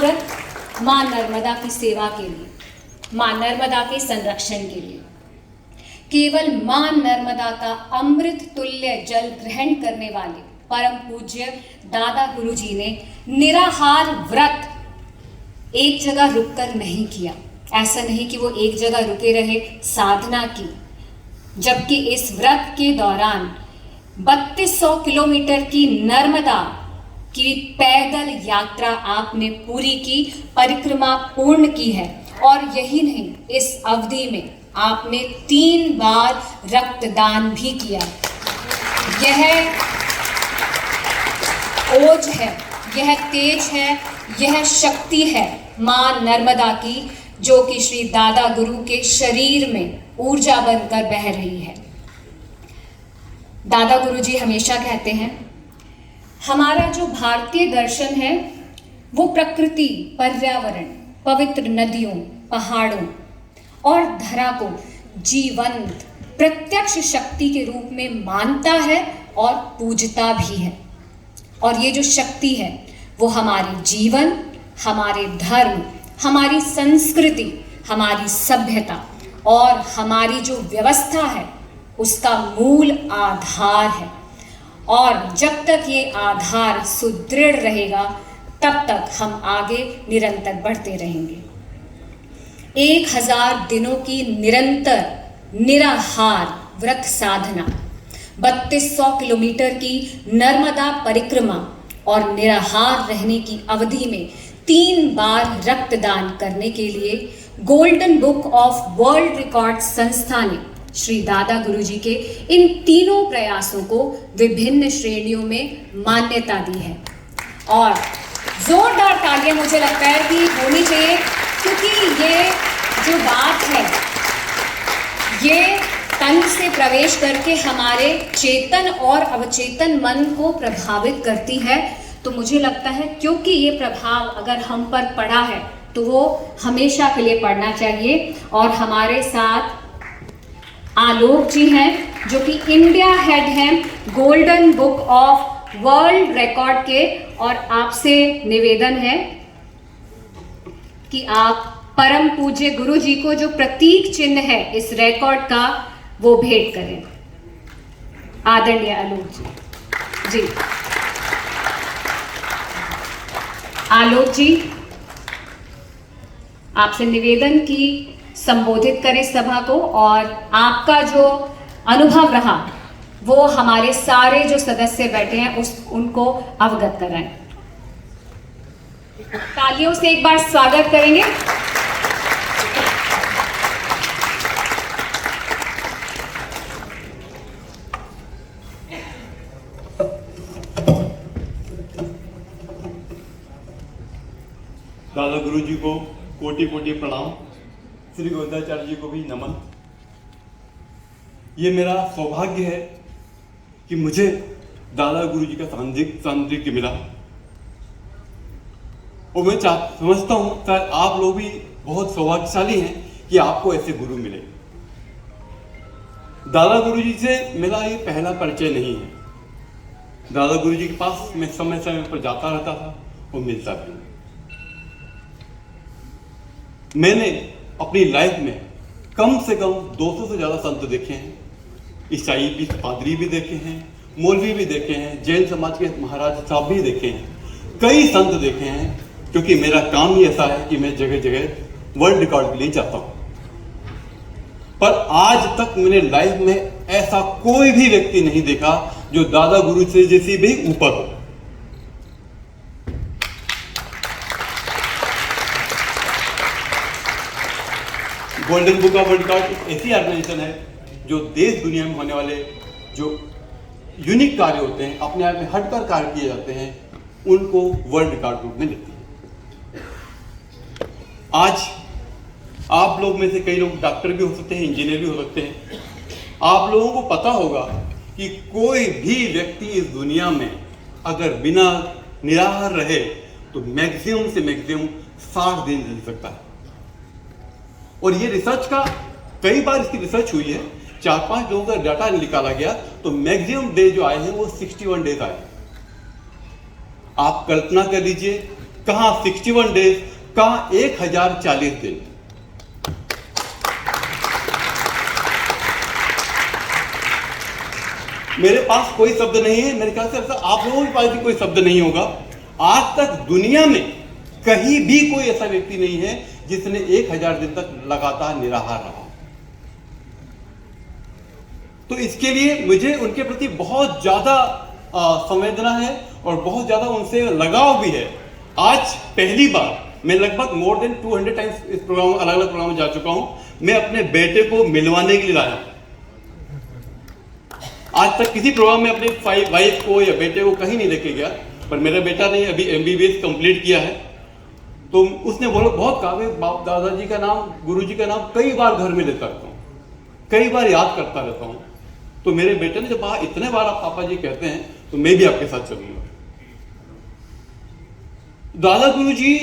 महाव्रत मां नर्मदा की सेवा के लिए, मां नर्मदा के संरक्षण के लिए। केवल मां नर्मदा का अमृत तुल्य जल ग्रहण करने वाले परम पूज्य दादा गुरुजी ने निराहार व्रत एक जगह रुककर नहीं किया। ऐसा नहीं कि वो एक जगह रुके रहे, साधना की, जबकि इस व्रत के दौरान 3200 किलोमीटर की नर्मदा की पैदल यात्रा आपने पूरी की, परिक्रमा पूर्ण की है। और यही नहीं, इस अवधि में आपने 3 बार रक्तदान भी किया। यह ओज है, यह तेज है, यह शक्ति है मां नर्मदा की, जो कि श्री दादा गुरु के शरीर में ऊर्जा बनकर बह रही है। दादा गुरुजी हमेशा कहते हैं, हमारा जो भारतीय दर्शन है वो प्रकृति, पर्यावरण, पवित्र नदियों, पहाड़ों और धरा को जीवंत प्रत्यक्ष शक्ति के रूप में मानता है और पूजता भी है। और ये जो शक्ति है वो हमारे जीवन, हमारे धर्म, हमारी संस्कृति, हमारी सभ्यता और हमारी जो व्यवस्था है उसका मूल आधार है। और जब तक ये आधार सुदृढ़ रहेगा तब तक हम आगे निरंतर बढ़ते रहेंगे। 1000 दिनों की निरंतर निराहार व्रत साधना, 3200 किलोमीटर की नर्मदा परिक्रमा और निराहार रहने की अवधि में 3 बार रक्तदान करने के लिए golden book of world record संस्था ने श्री दादा गुरुजी के इन तीनों प्रयासों को विभिन्न श्रेणियों में मान्यता दी है। और जोरदार तालियां मुझे लगता है कि होनी चाहिए, क्योंकि ये जो बात है ये तन से प्रवेश करके हमारे चेतन और अवचेतन मन को प्रभावित करती है। तो मुझे लगता है क्योंकि ये प्रभाव अगर हम पर पड़ा है तो वो हमेशा के लिए पड़ना चाहिए। और हमारे साथ आलोक जी हैं जो कि इंडिया हेड हैं golden book of world record के, और आपसे निवेदन है कि आप परम पूज्य गुरु जी को जो प्रतीक चिन्ह है इस रिकॉर्ड का वो भेंट करें। आदरणीय आलोक जी। आलोक जी, आपसे निवेदन की संबोधित करें सभा को, और आपका जो अनुभव रहा वो हमारे सारे जो सदस्य बैठे हैं उनको अवगत कराएं। तालियों से एक बार स्वागत करेंगे। दादा गुरु जी को कोटि कोटि प्रणाम, श्री गोविंदाचार्य जी को भी नमन। ये मेरा सौभाग्य है कि मुझे दादा गुरु जी का सानिध्य मिला, और मैं समझता हूँ शायद आप लोग भी बहुत सौभाग्यशाली हैं कि आपको ऐसे गुरु मिले। दादा गुरु जी से मेरा ये पहला परिचय नहीं है। दादा गुरु जी के पास मैं समय समय पर जाता रहता था और मिलता भी। मैंने अपनी लाइफ में कम से कम 200 से ज़्यादा संत देखे हैं। ईसाई भी, पादरी भी देखे हैं, मौलवी भी देखे हैं, जैन समाज के महाराज साहब भी देखे हैं, कई संत देखे हैं, क्योंकि मेरा काम ही ऐसा है कि मैं जगह जगह वर्ल्ड रिकॉर्ड के लिए जाता हूँ। पर आज तक मैंने लाइफ में ऐसा कोई भी व्यक्ति नहीं देखा जो दादा गुरु से जैसी भी ऊपर हो। Golden book of world record एक ऐसी ऑर्गेनाइजेशन है जो देश दुनिया में होने वाले जो यूनिक कार्य होते हैं, अपने आप में हटकर कार्य किए जाते हैं, उनको वर्ल्ड रिकॉर्ड रूप में लेती है। आज आप लोग में से कई लोग डॉक्टर भी हो सकते हैं, इंजीनियर भी हो सकते हैं। आप लोगों को पता होगा कि कोई भी व्यक्ति इस दुनिया में अगर बिना निराहार रहे तो मैक्सिमम से मैक्सिमम 60 दिन जी सकता है। और ये रिसर्च का कई बार इसकी रिसर्च हुई है, 4-5 लोगों का डाटा निकाला गया तो मैक्सिमम डे जो आए हैं वो 61 डेज आए। आप कल्पना कर लीजिए कहाँ 61 डेज, कहाँ 1040 दिन। मेरे पास कोई शब्द नहीं है, मेरे ख्याल से आप लोगों के पास भी कोई शब्द नहीं होगा। आज तक दुनिया में कहीं भी कोई ऐसा व्यक्ति नहीं है जिसने 1000 दिन तक लगातार निराहार रहा। तो इसके लिए मुझे उनके प्रति बहुत ज्यादा संवेदना है और बहुत ज्यादा उनसे लगाव भी है। आज पहली बार मैं लगभग मोर देन 200 टाइम्स इस प्रोग्राम, अलग अलग प्रोग्राम में जा चुका हूं, मैं अपने बेटे को मिलवाने के लिए लाया। आज तक किसी प्रोग्राम में अपने वाइफ को या बेटे को कहीं नहीं लेके गया, पर मेरा बेटा ने अभी MBBS कंप्लीट किया है, तो उसने बहुत कहा, बाप दादाजी का नाम, गुरुजी का नाम कई बार घर में लेता रहता हूँ, कई बार याद करता रहता हूँ। तो मेरे बेटे ने जब कहा इतने बार आप पापा जी कहते हैं तो मैं भी आपके साथ चलूंगा। दादा गुरुजी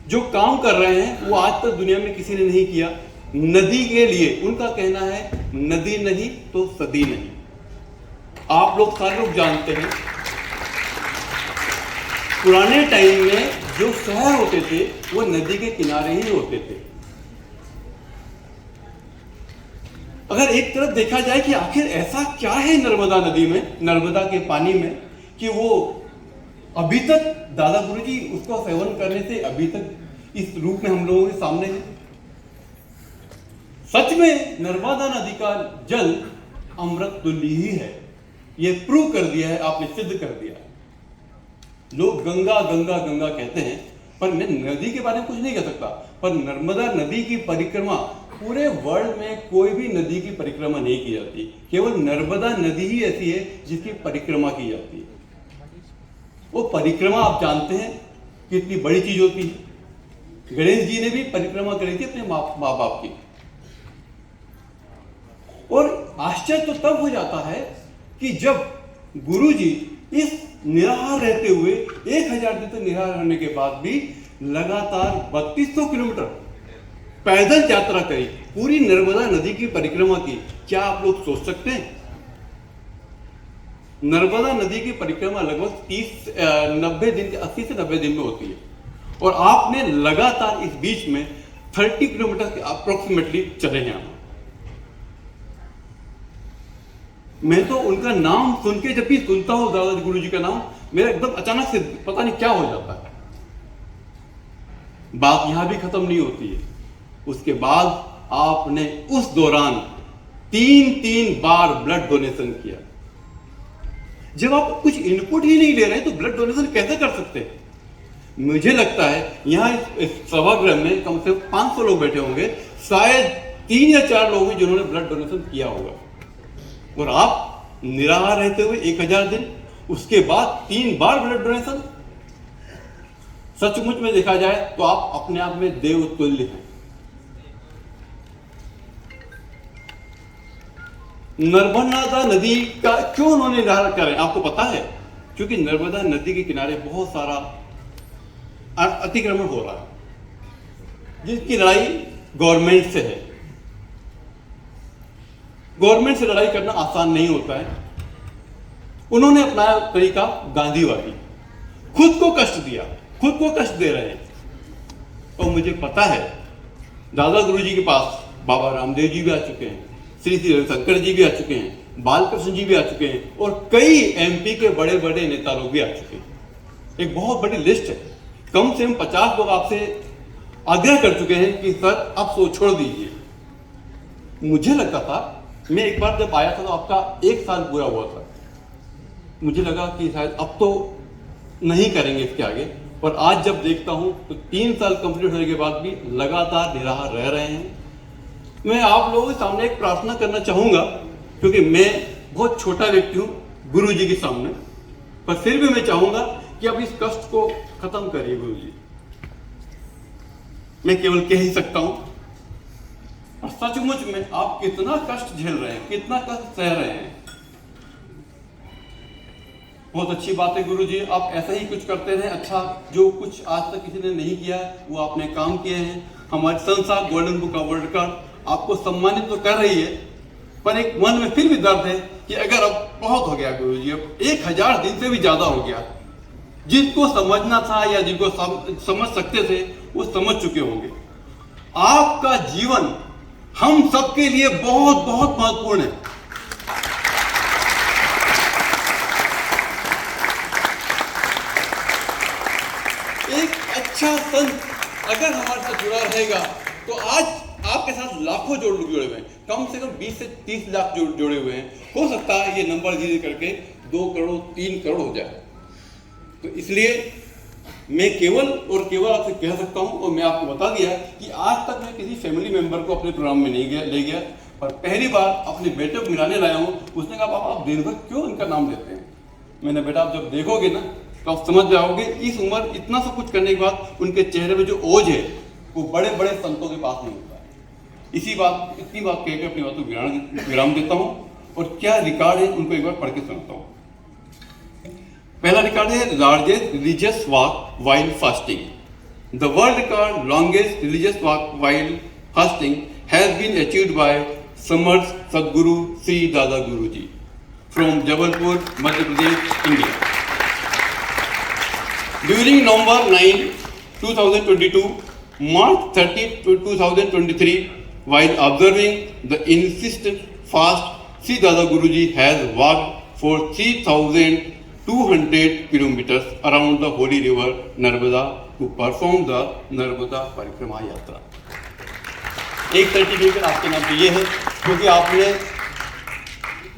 जो काम कर रहे हैं वो आज तक दुनिया में किसी ने नहीं किया। नदी के लिए उनका कहना है, नदी नहीं तो सदी नहीं। आप लोग सारे लोग जानते हैं पुराने टाइम में जो शहर होते थे वो नदी के किनारे ही होते थे। अगर एक तरफ देखा जाए कि आखिर ऐसा क्या है नर्मदा नदी में, नर्मदा के पानी में, कि वो अभी तक दादा गुरुजी उसको सेवन करने से अभी तक इस रूप में हम लोगों के सामने है। सच में नर्मदा नदी का जल अमृत तुल्य ही है, ये प्रूव कर दिया है, आपने सिद्ध कर दिया है। लोग गंगा गंगा गंगा कहते हैं, पर मैं नदी के बारे में कुछ नहीं कह सकता, पर नर्मदा नदी की परिक्रमा पूरे वर्ल्ड में कोई भी नदी की परिक्रमा नहीं की जाती, केवल नर्मदा नदी ही ऐसी है जिसकी परिक्रमा की जाती है। वो परिक्रमा आप जानते हैं कितनी बड़ी चीज होती है। गणेश जी ने भी परिक्रमा करी थी अपने माँ बाप की, और आश्चर्य तो तब हो जाता है कि जब गुरुजी इस निराहार रहते हुए 1000 दिन तक निराहार रहने के बाद भी लगातार 3200 किलोमीटर पैदल यात्रा करी, पूरी नर्मदा नदी की परिक्रमा की। क्या आप लोग सोच सकते हैं? नर्मदा नदी की परिक्रमा लगभग 90 दिन के 80 से 90 दिन में होती है, और आपने लगातार इस बीच में 30 किलोमीटर के अप्रोक्सीमेटली चले हैं। मैं तो उनका नाम सुन के जब भी सुनता हूं दादा गुरु जी का नाम, मेरा एकदम अचानक से पता नहीं क्या हो जाता है। बात यहां भी खत्म नहीं होती है। उसके बाद आपने उस दौरान 3 बार ब्लड डोनेशन किया। जब आप कुछ इनपुट ही नहीं ले रहे तो ब्लड डोनेशन कैसे कर सकते हैं? मुझे लगता है यहां इस सभागृह में कम से कम 500 लोग बैठे होंगे, शायद 3 या 4 लोग हैं जिन्होंने ब्लड डोनेशन किया होगा। और आप निराहार रहते हुए 1000 दिन, उसके बाद 3 बार ब्लड डोनेशन। सचमुच में देखा जाए तो आप अपने आप में देव तुल्य हैं। नर्मदा नदी का क्यों उन्होंने निराहार करें आपको पता है? क्योंकि नर्मदा नदी के किनारे बहुत सारा अतिक्रमण हो रहा है, जिसकी लड़ाई गवर्नमेंट से है। गवर्नमेंट से लड़ाई करना आसान नहीं होता है। उन्होंने अपनाया तरीका गांधीवादी, खुद को कष्ट दिया, खुद को कष्ट दे रहे हैं। और मुझे पता है दादा गुरुजी के पास बाबा रामदेव जी भी आ चुके हैं, श्री श्री रविशंकर जी भी आ चुके हैं, बालकृष्ण जी भी आ चुके हैं, और कई MP के बड़े बड़े नेता लोग भी आ चुके हैं। एक बहुत बड़ी लिस्ट है। कम से कम 50 लोग आपसे आग्रह कर चुके हैं कि सर आप सो छोड़ दीजिए। मुझे लगता था, मैं एक बार जब आया था तो आपका 1 साल पूरा हुआ था, मुझे लगा कि शायद अब तो नहीं करेंगे इसके आगे। और आज जब देखता हूं तो 3 साल कंप्लीट होने के बाद भी लगातार निराहार रह रहे हैं। मैं आप लोगों के सामने एक प्रार्थना करना चाहूंगा, क्योंकि मैं बहुत छोटा व्यक्ति हूं गुरु जी के सामने, पर फिर भी मैं चाहूंगा कि अब इस कष्ट को खत्म करिए गुरु जी। मैं केवल कह ही सकता हूं। और सचमुच में आप कितना कष्ट झेल रहे हैं, कितना कष्ट सह रहे हैं। बहुत अच्छी बात है गुरु जी, आप ऐसा ही कुछ करते रहे। अच्छा, जो कुछ आज तक किसी ने नहीं किया है वो आपने काम किए हैं। हमारी संस्था golden book of world record आपको सम्मानित तो कर रही है, पर एक मन में फिर भी दर्द है कि अगर अब बहुत हो गया गुरु जी, अब 1000 दिन से भी ज्यादा हो गया, जिनको समझना था या जिनको समझ सकते थे वो समझ चुके होंगे। आपका जीवन हम सबके लिए बहुत बहुत महत्वपूर्ण है। एक अच्छा संत अगर हमारे साथ जुड़ा रहेगा तो आज आपके साथ लाखों जुड़े हुए हैं, कम से कम 20 से 30 लाख जुड़े हुए हैं। हो सकता है ये नंबर धीरे करके 2 करोड़ 3 करोड़ हो जाए। तो इसलिए मैं केवल और केवल आपसे कह सकता हूं, और मैं आपको बता दिया कि आज तक मैं किसी फैमिली मेंबर को अपने प्रोग्राम में नहीं ले गया, पर पहली बार अपने बेटे को मिलाने लाया हूं। उसने कहा पापा आप दिन भर क्यों इनका नाम लेते हैं? मैंने बेटा आप जब देखोगे ना तो आप समझ जाओगे, इस उम्र इतना सब कुछ करने के बाद उनके चेहरे में जो ओझ है वो बड़े बड़े संतों के पास नहीं होता है। इतनी बात कहकर अपनी बात को विराम देता हूँ, और क्या रिकॉर्ड है उनको एक बार पढ़ के सुनाता हूँ। पहला रिकॉर्ड है largest religious walk while fasting. The world record longest religious walk while fasting has been achieved by Samarth Sadguru Shri Dada Guru ji from Jabalpur, Madhya Pradesh, India. During November 9, 2022, March 30, 2023, while observing the insistent fast, Sri Dada Guruji has walked for 3,200 kilometers around the holy river Narmada to perform the Narmada Parikrama Yatra. एक certificate आपके नाम पे ये है क्योंकि आपने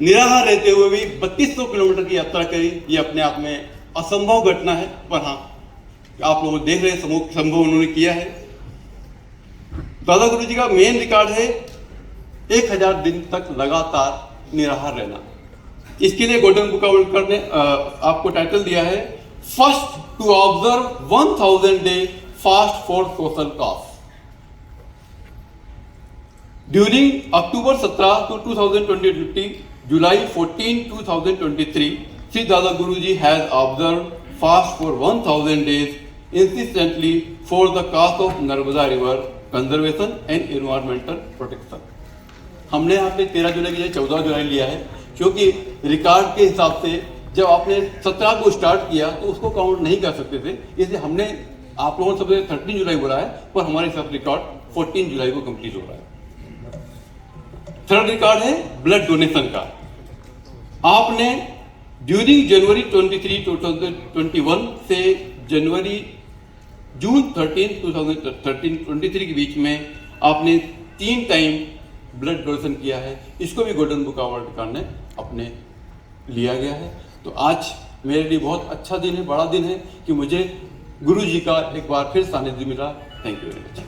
निराहार रहते हुए भी 3200 किलोमीटर की यात्रा करी। ये अपने आप में असंभव घटना है, पर हाँ आप लोग देख रहे हैं संभव उन्होंने किया है। दादा गुरु जी का मेन रिकॉर्ड है 1000 दिन तक लगातार निराहार रहना। इसके लिए golden book of world record ने आपको टाइटल दिया है first to observe 1000 day fast for social cause. During October 17 to 2020, July 14, 2023, Sri Dada Guruji has observed fast for 1000 days insistently for the cause of Narmada River conservation and environmental protection. हमने यहाँ पे 13 जुलाई की जगह 14 जुलाई लिया है क्योंकि record के हिसाब से जब आपने 17 को स्टार्ट किया तो उसको काउंट नहीं कर सकते थे, इसलिए हमने आप लोगों ने सबसे 13 जुलाई बोला है, पर हमारे हिसाब से रिकॉर्ड 14 जुलाई को कंप्लीट हो रहा है। थर्ड रिकॉर्ड है ब्लड डोनेशन का। आपने ड्यूरिंग जनवरी 23, 2021 से जून 13, 2023 के बीच में आपने 3 टाइम ब्लड डोनेशन किया है। इसको भी golden book of world record ने अपने लिया गया है। तो आज मेरे लिए बहुत अच्छा दिन है, बड़ा दिन है कि मुझे गुरु जी का एक बार फिर सानिध्य मिला। Thank you very much.